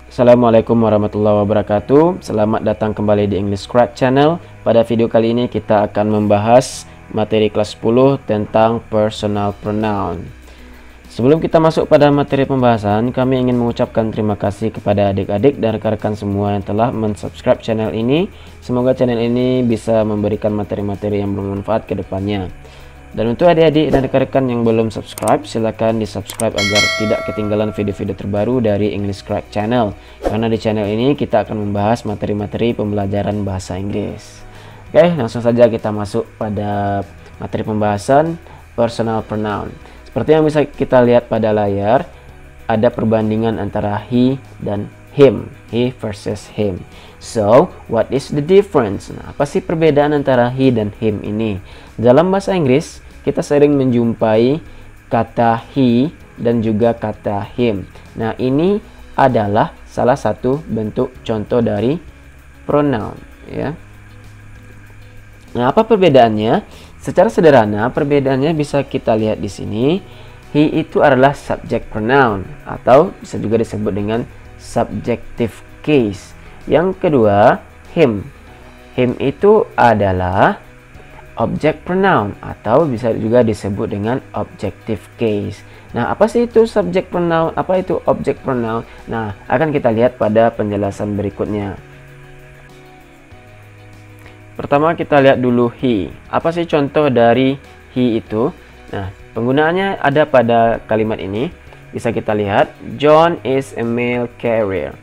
Assalamualaikum warahmatullahi wabarakatuh. Selamat datang kembali di English Crack Channel. Pada video kali ini kita akan membahas materi kelas 10 tentang personal pronoun. Sebelum kita masuk pada materi pembahasan, kami ingin mengucapkan terima kasih kepada adik-adik dan rekan-rekan semua yang telah mensubscribe channel ini. Semoga channel ini bisa memberikan materi-materi yang bermanfaat ke depannya. Dan untuk adik-adik dan rekan-rekan yang belum subscribe, silahkan di subscribe agar tidak ketinggalan video-video terbaru dari English Crack Channel. Karena di channel ini kita akan membahas materi-materi pembelajaran bahasa Inggris. Oke, langsung saja kita masuk pada materi pembahasan personal pronoun. Seperti yang bisa kita lihat pada layar, ada perbandingan antara he dan him. He versus him. So, what is the difference? Nah, apa sih perbedaan antara he dan him ini? Dalam bahasa Inggris, kita sering menjumpai kata he dan juga kata him. Nah, ini adalah salah satu bentuk contoh dari pronoun, ya. Nah, apa perbedaannya? Secara sederhana, perbedaannya bisa kita lihat di sini. He itu adalah subject pronoun atau bisa juga disebut dengan subjective case. Yang kedua, him. Him itu adalah object pronoun atau bisa juga disebut dengan objective case. Nah, apa sih itu subject pronoun? Apa itu object pronoun? Nah, akan kita lihat pada penjelasan berikutnya. Pertama kita lihat dulu he. Apa sih contoh dari he itu? Nah, penggunaannya ada pada kalimat ini. Bisa kita lihat, John is a mail carrier.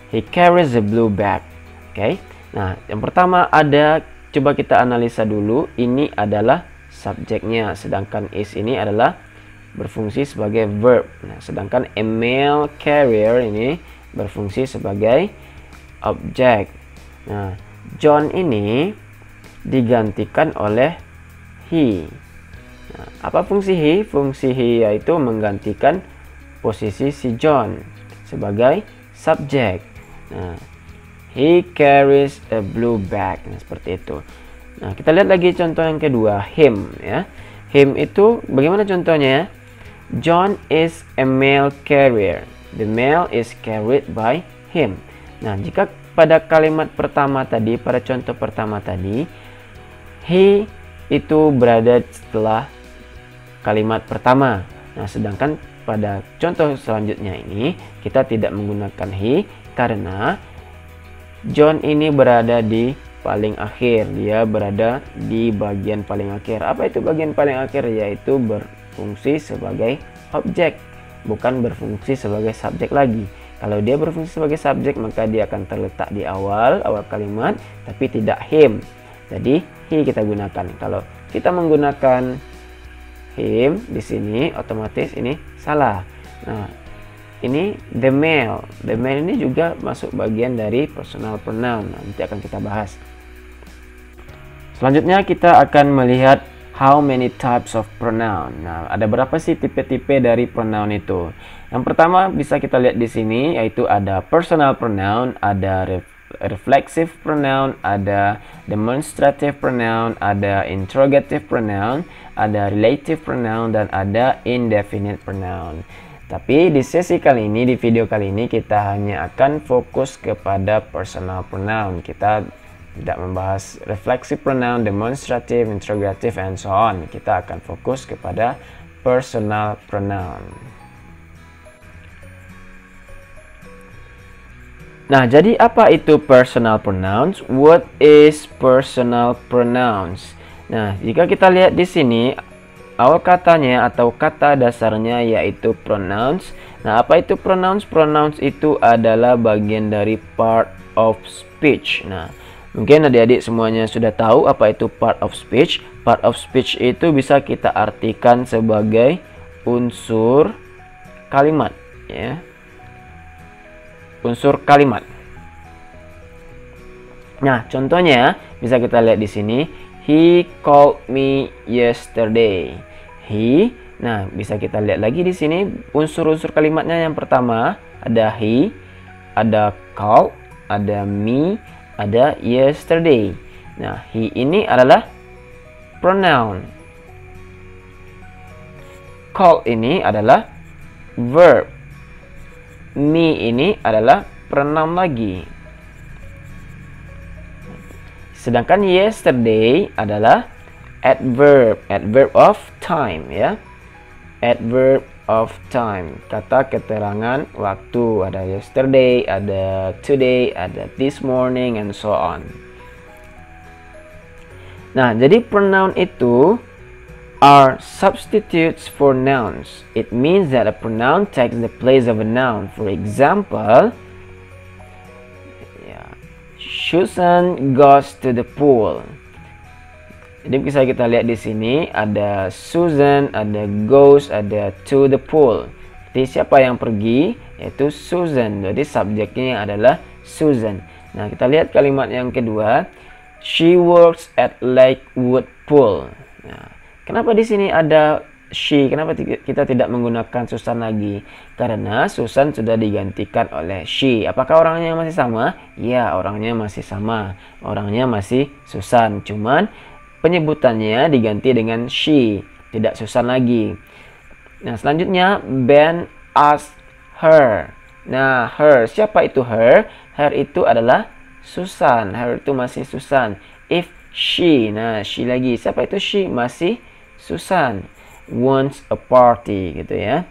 He carries a blue bag. Oke. Nah, yang pertama ada, coba kita analisa dulu. Ini adalah subjeknya, sedangkan is ini adalah berfungsi sebagai verb. Nah, sedangkan a mail carrier ini berfungsi sebagai objek. Nah, John ini digantikan oleh he. Nah, apa fungsi he? Fungsi he yaitu menggantikan posisi si John sebagai subjek. Nah, he carries a blue bag. Nah, seperti itu. Nah, kita lihat lagi contoh yang kedua, him, ya. Him itu bagaimana contohnya? John is a mail carrier. The mail is carried by him. Nah, jika pada kalimat pertama tadi, pada contoh pertama tadi, he itu berada setelah kalimat pertama. Nah, sedangkan pada contoh selanjutnya ini kita tidak menggunakan he karena John ini berada di paling akhir. Dia berada di bagian paling akhir. Apa itu bagian paling akhir? Yaitu berfungsi sebagai objek, bukan berfungsi sebagai subjek lagi. Kalau dia berfungsi sebagai subjek, maka dia akan terletak di awal kalimat, tapi tidak him. Jadi he kita gunakan. Kalau kita menggunakan him di sini, otomatis ini salah. Nah, ini the mail. The mail ini juga masuk bagian dari personal pronoun. Nanti akan kita bahas. Selanjutnya kita akan melihat how many types of pronoun. Nah, ada berapa sih tipe-tipe dari pronoun itu? Yang pertama bisa kita lihat di sini, yaitu ada personal pronoun, ada reflexive pronoun, ada demonstrative pronoun, ada interrogative pronoun, ada relative pronoun, dan ada indefinite pronoun. Tapi di sesi kali ini, di video kali ini, kita hanya akan fokus kepada personal pronoun. Kita tidak membahas reflexive pronoun, demonstrative, interrogative, and so on. Kita akan fokus kepada personal pronoun. Nah, jadi apa itu personal pronouns? What is personal pronouns? Nah, jika kita lihat di sini, awal katanya atau kata dasarnya yaitu pronouns. Nah, apa itu pronouns? Pronouns itu adalah bagian dari part of speech. Nah, mungkin adik-adik semuanya sudah tahu apa itu part of speech. Part of speech itu bisa kita artikan sebagai unsur kalimat, ya. Unsur kalimat. Nah, contohnya bisa kita lihat di sini. He called me yesterday. He. Nah, bisa kita lihat lagi di sini unsur-unsur kalimatnya. Yang pertama ada he, ada call, ada me, ada yesterday. Nah, he ini adalah pronoun. Call ini adalah verb. Me ini adalah pronoun lagi. Sedangkan yesterday adalah adverb of time ya. Adverb of time, kata keterangan waktu. Ada yesterday, ada today, ada this morning, and so on. Nah, jadi pronoun itu are substitutes for nouns. It means that a pronoun takes the place of a noun. For example, Susan goes to the pool. Jadi bisa kita lihat di sini ada Susan, ada goes, ada to the pool. Jadi siapa yang pergi? Yaitu Susan. Jadi subjeknya adalah Susan. Nah, kita lihat kalimat yang kedua. She works at Lakewood Pool. Nah, kenapa di sini ada she? Kenapa kita tidak menggunakan Susan lagi? Karena Susan sudah digantikan oleh she. Apakah orangnya masih sama? Ya, orangnya masih sama. Orangnya masih Susan. Cuman penyebutannya diganti dengan she, tidak Susan lagi. Nah, selanjutnya Ben asked her. Nah, her, siapa itu her? Her itu adalah Susan. Her itu masih Susan. If she, nah she lagi. Siapa itu she? Masih Susan. Wants a party, gitu ya.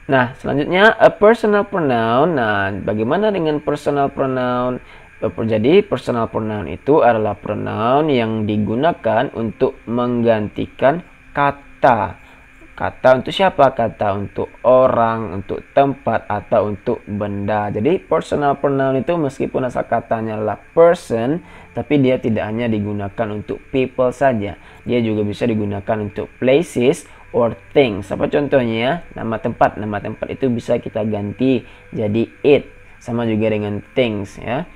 Nah, selanjutnya a personal pronoun. Nah, bagaimana dengan personal pronoun? Jadi, personal pronoun itu adalah pronoun yang digunakan untuk menggantikan kata. Kata untuk siapa? Kata untuk orang, untuk tempat, atau untuk benda. Jadi, personal pronoun itu meskipun asal katanya adalah person, tapi dia tidak hanya digunakan untuk people saja. Dia juga bisa digunakan untuk places or things. Apa contohnya? Nama tempat. Nama tempat itu bisa kita ganti jadi it. Sama juga dengan things ya.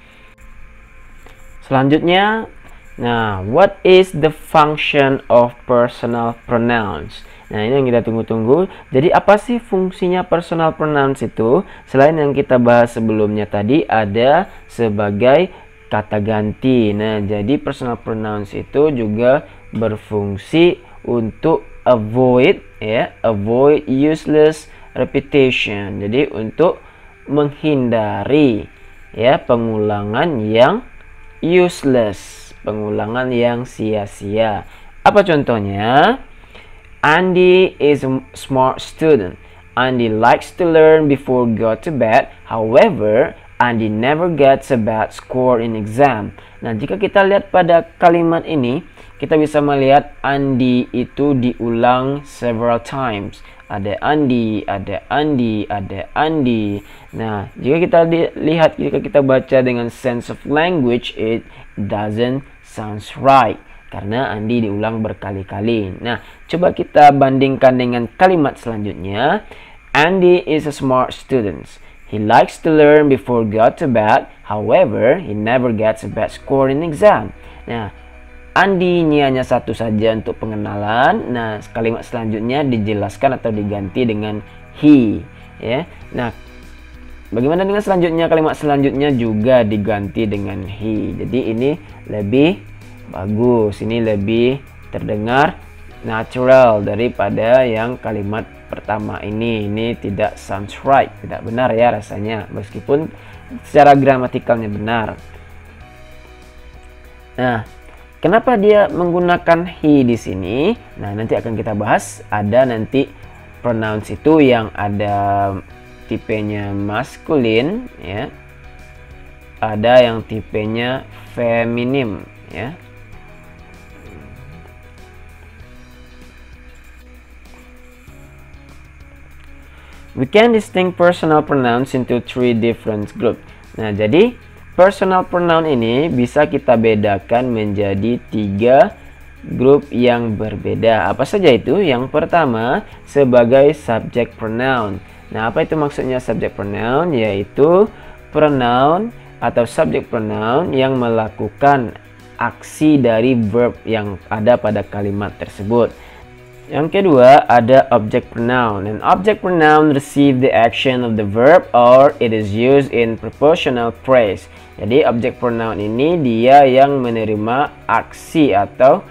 Selanjutnya, nah, what is the function of personal pronouns? Nah, ini yang kita tunggu-tunggu. Jadi apa sih fungsinya personal pronouns itu? Selain yang kita bahas sebelumnya tadi, ada sebagai kata ganti. Nah, jadi personal pronouns itu juga berfungsi untuk avoid useless repetition. Jadi untuk menghindari pengulangan yang useless, pengulangan yang sia-sia. Apa contohnya? Andy is a smart student. Andy likes to learn before go to bed. However, Andy never gets a bad score in exam. Nah, jika kita lihat pada kalimat ini, kita bisa melihat Andy itu diulang several times. Ada Andy, ada Andy, ada Andy. Nah, jika kita lihat, jika kita baca dengan sense of language, it doesn't sound right. Karena Andy diulang berkali-kali. Nah, coba kita bandingkan dengan kalimat selanjutnya. Andy is a smart student. He likes to learn before go to bed. However, he never gets a bad score in exam. Nah, Andy ini hanya satu saja untuk pengenalan. Nah, kalimat selanjutnya dijelaskan atau diganti dengan he. Ya. Nah, bagaimana dengan selanjutnya? Kalimat selanjutnya juga diganti dengan he. Jadi ini lebih bagus, ini lebih terdengar natural daripada yang kalimat pertama ini. Ini tidak sounds right, tidak benar ya rasanya, meskipun secara gramatikalnya benar. Nah, kenapa dia menggunakan he di sini? Nah, nanti akan kita bahas. Ada nanti pronouns itu yang ada tipenya maskulin ya. Ada yang tipenya feminim ya. We can distinguish personal pronouns into three different groups. Nah, jadi personal pronoun ini bisa kita bedakan menjadi 3 grup yang berbeda. Apa saja itu? Yang pertama, sebagai subject pronoun. Nah, apa itu maksudnya subject pronoun? Yaitu pronoun atau subject pronoun yang melakukan aksi dari verb yang ada pada kalimat tersebut. Yang kedua, ada object pronoun. An object pronoun receive the action of the verb or it is used in prepositional phrase. Jadi object pronoun ini dia yang menerima aksi atau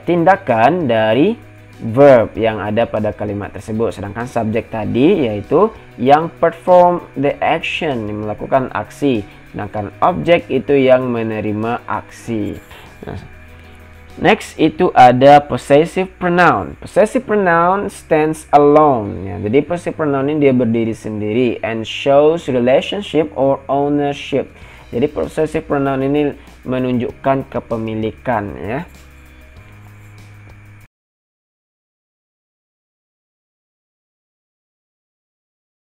tindakan dari verb yang ada pada kalimat tersebut. Sedangkan subjek tadi yaitu yang perform the action, yang melakukan aksi. Sedangkan objek itu yang menerima aksi. Nah, next itu ada possessive pronoun. Possessive pronoun stands alone. Ya, jadi possessive pronoun ini dia berdiri sendiri and shows relationship or ownership. Jadi possessive pronoun ini menunjukkan kepemilikan ya.